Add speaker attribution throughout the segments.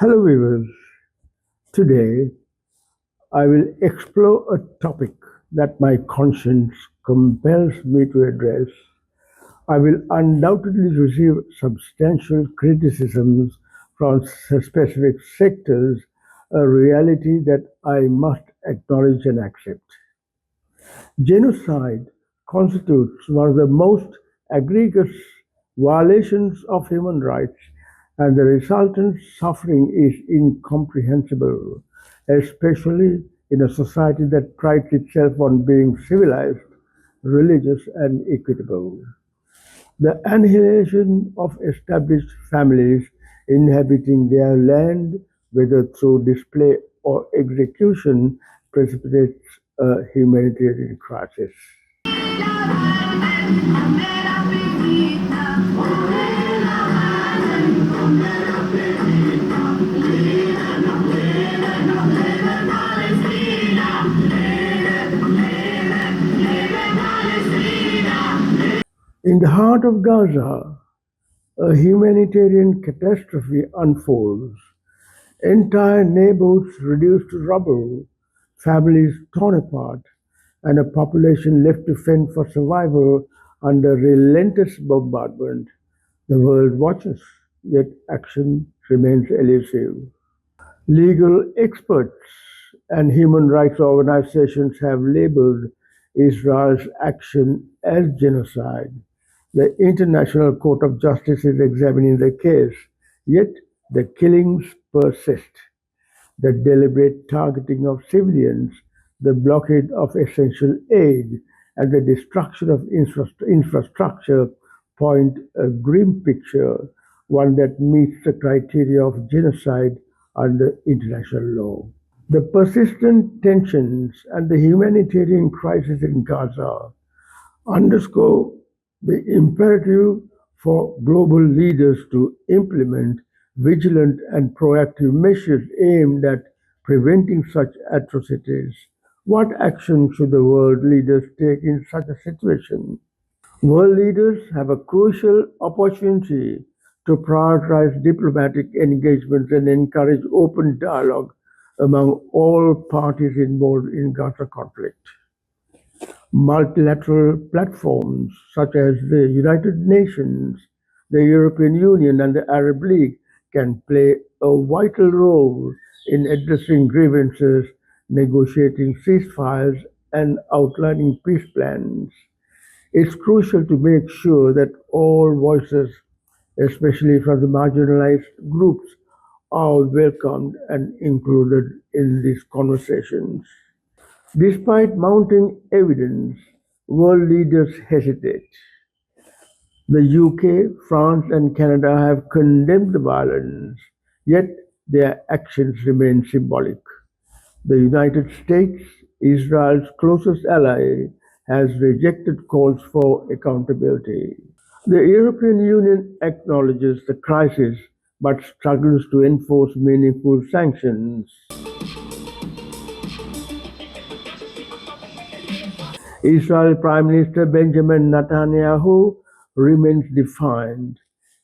Speaker 1: Hello viewers, today I will explore a topic that my conscience compels me to address. I will undoubtedly receive substantial criticisms from specific sectors, a reality that I must acknowledge and accept. Genocide constitutes one of the most egregious violations of human rights, and the resultant suffering is incomprehensible, especially in a society that prides itself on being civilized, religious, and equitable. The annihilation of established families inhabiting their land, whether through display or execution, precipitates a humanitarian crisis. In the heart of Gaza, a humanitarian catastrophe unfolds. Entire neighborhoods reduced to rubble, families torn apart, and a population left to fend for survival under relentless bombardment. The world watches, yet action remains elusive. Legal experts and human rights organizations have labeled Israel's action as genocide. The International Court of Justice is examining the case, yet the killings persist. The deliberate targeting of civilians, the blockade of essential aid, and the destruction of infrastructure point a grim picture, one that meets the criteria of genocide under international law. The persistent tensions and the humanitarian crisis in Gaza underscore the imperative for global leaders to implement vigilant and proactive measures aimed at preventing such atrocities. What action should the world leaders take in such a situation? World leaders have a crucial opportunity to prioritize diplomatic engagements and encourage open dialogue among all parties involved in Gaza conflict. Multilateral platforms such as the United Nations, the European Union, and the Arab League can play a vital role in addressing grievances, negotiating ceasefires, and outlining peace plans. It's crucial to make sure that all voices, especially from the marginalized groups, are welcomed and included in these conversations. Despite mounting evidence, world leaders hesitate. The UK, France, and Canada have condemned the violence, yet their actions remain symbolic. The United States, Israel's closest ally, has rejected calls for accountability. The European Union acknowledges the crisis but struggles to enforce meaningful sanctions. Israel Prime Minister Benjamin Netanyahu remains defiant.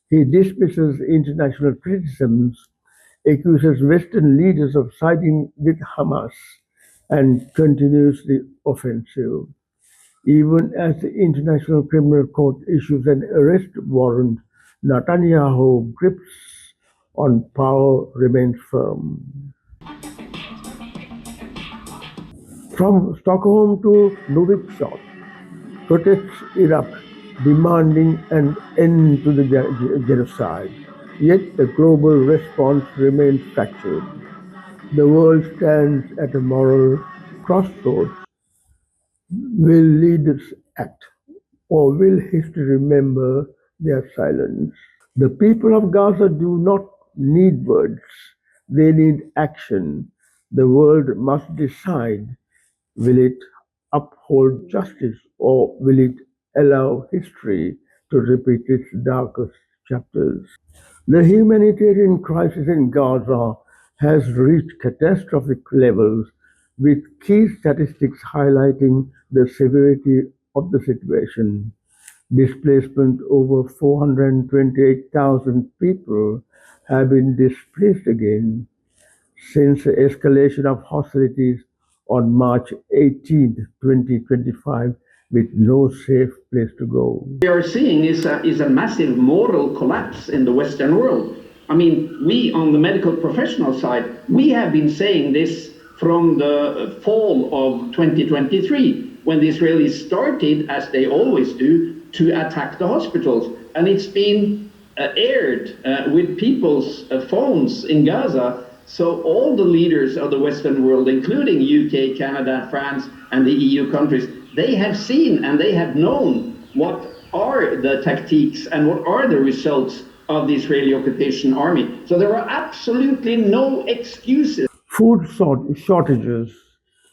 Speaker 1: He dismisses international criticisms, accuses Western leaders of siding with Hamas, and continues the offensive. Even as the International Criminal Court issues an arrest warrant, Netanyahu's grip on power remains firm. From Stockholm to Novichok, protests erupt demanding an end to the genocide. Yet the global response remains fractured. The world stands at a moral crossroads. Will leaders act, or will history remember their silence? The people of Gaza do not need words, they need action. The world must decide, will it uphold justice, or will it allow history to repeat its darkest chapters? The humanitarian crisis in Gaza has reached catastrophic levels, with key statistics highlighting the severity of the situation. Displacement over 428,000 people have been displaced again since the escalation of hostilities on March 18, 2025, with no safe place to go.
Speaker 2: We are seeing is a massive moral collapse in the Western world. I mean, we on the medical professional side, we have been saying this from the fall of 2023, when the Israelis started, as they always do, to attack the hospitals. And it's been aired with people's phones in Gaza. So all the leaders of the Western world, including UK, Canada, France, and the EU countries, they have seen and they have known what are the tactics and what are the results of the Israeli occupation army. So there are absolutely no excuses.
Speaker 1: Food shortages.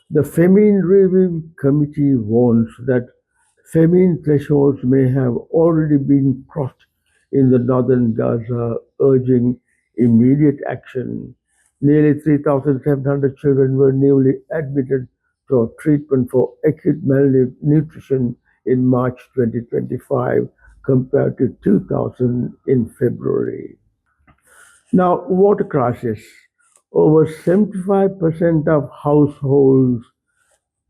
Speaker 1: The Famine Review Committee warns that famine thresholds may have already been crossed in the northern Gaza, urging immediate action. Nearly 3,700 children were newly admitted to treatment for acute malnutrition in March 2025, compared to 2,000 in February. Now, water crisis. Over 75% of households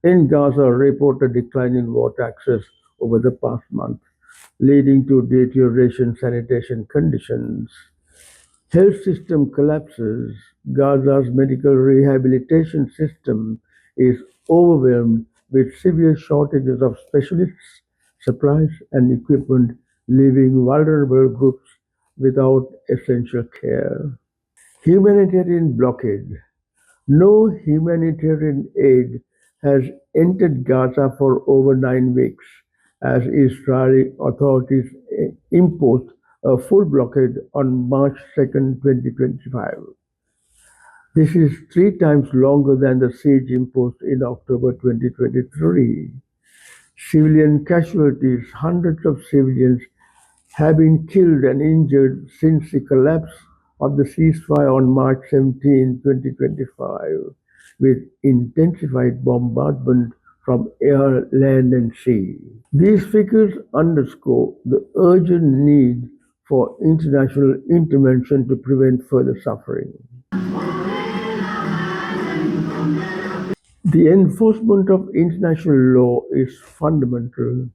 Speaker 1: in Gaza report a decline in water access over the past month, leading to deterioration sanitation conditions. Health system collapses. Gaza's medical rehabilitation system is overwhelmed with severe shortages of specialists, supplies, and equipment, leaving vulnerable groups without essential care. Humanitarian blockade. No humanitarian aid has entered Gaza for over 9 weeks, as Israeli authorities imposed a full blockade on March 2nd, 2025. This is 3 times longer than the siege imposed in October 2023. Civilian casualties. Hundreds of civilians have been killed and injured since the collapse of the ceasefire on March 17, 2025, with intensified bombardment from air, land, and sea. These figures underscore the urgent need for international intervention to prevent further suffering. The enforcement of international law is fundamental.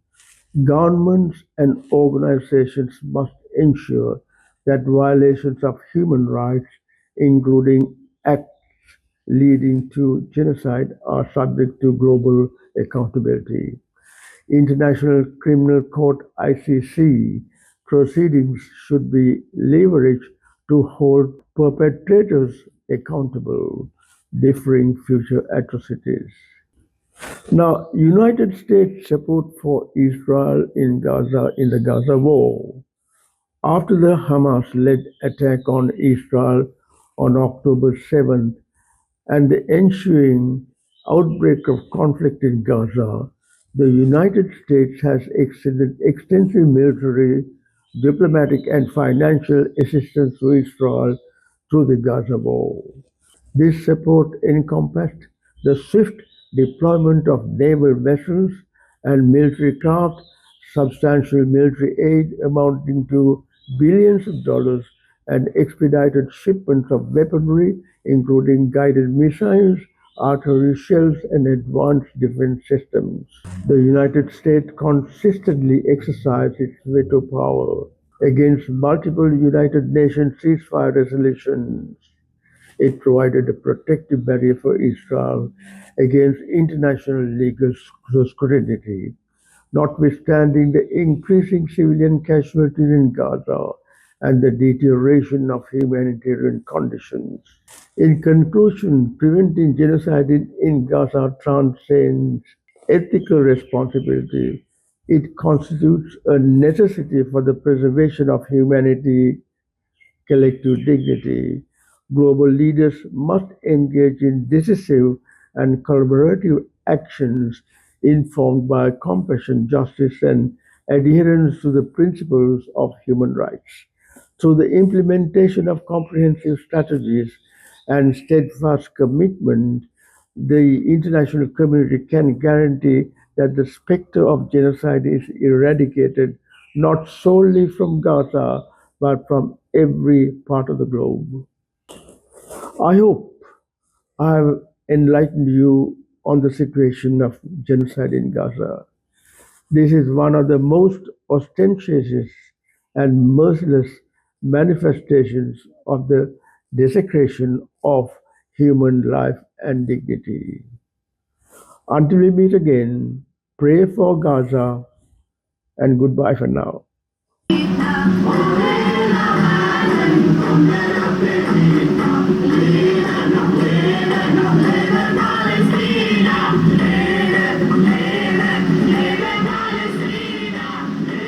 Speaker 1: Governments and organizations must ensure that violations of human rights, including acts leading to genocide, are subject to global accountability. International Criminal Court (ICC) proceedings should be leveraged to hold perpetrators accountable, deferring future atrocities. Now, United States support for Israel in the Gaza war. After the Hamas-led attack on Israel on October 7th and the ensuing outbreak of conflict in Gaza, the United States has extended extensive military, diplomatic, and financial assistance to Israel through the Gaza war. This support encompassed the swift deployment of naval vessels and military craft, substantial military aid amounting to billions of dollars, and expedited shipments of weaponry, including guided missiles, artillery shells, and advanced defense systems. The United States consistently exercised its veto power against multiple United Nations ceasefire resolutions. It provided a protective barrier for Israel against international legal scrutiny, notwithstanding the increasing civilian casualties in Gaza and the deterioration of humanitarian conditions. In conclusion, preventing genocide in Gaza transcends ethical responsibility. It constitutes a necessity for the preservation of humanity, collective dignity. Global leaders must engage in decisive and collaborative actions informed by compassion, justice, and adherence to the principles of human rights. Through the implementation of comprehensive strategies and steadfast commitment, the international community can guarantee that the specter of genocide is eradicated not solely from Gaza but from every part of the globe. I hope I have enlightened you on the situation of genocide in Gaza. This is one of the most ostentatious and merciless manifestations of the desecration of human life and dignity. Until we meet again, pray for Gaza and goodbye for now.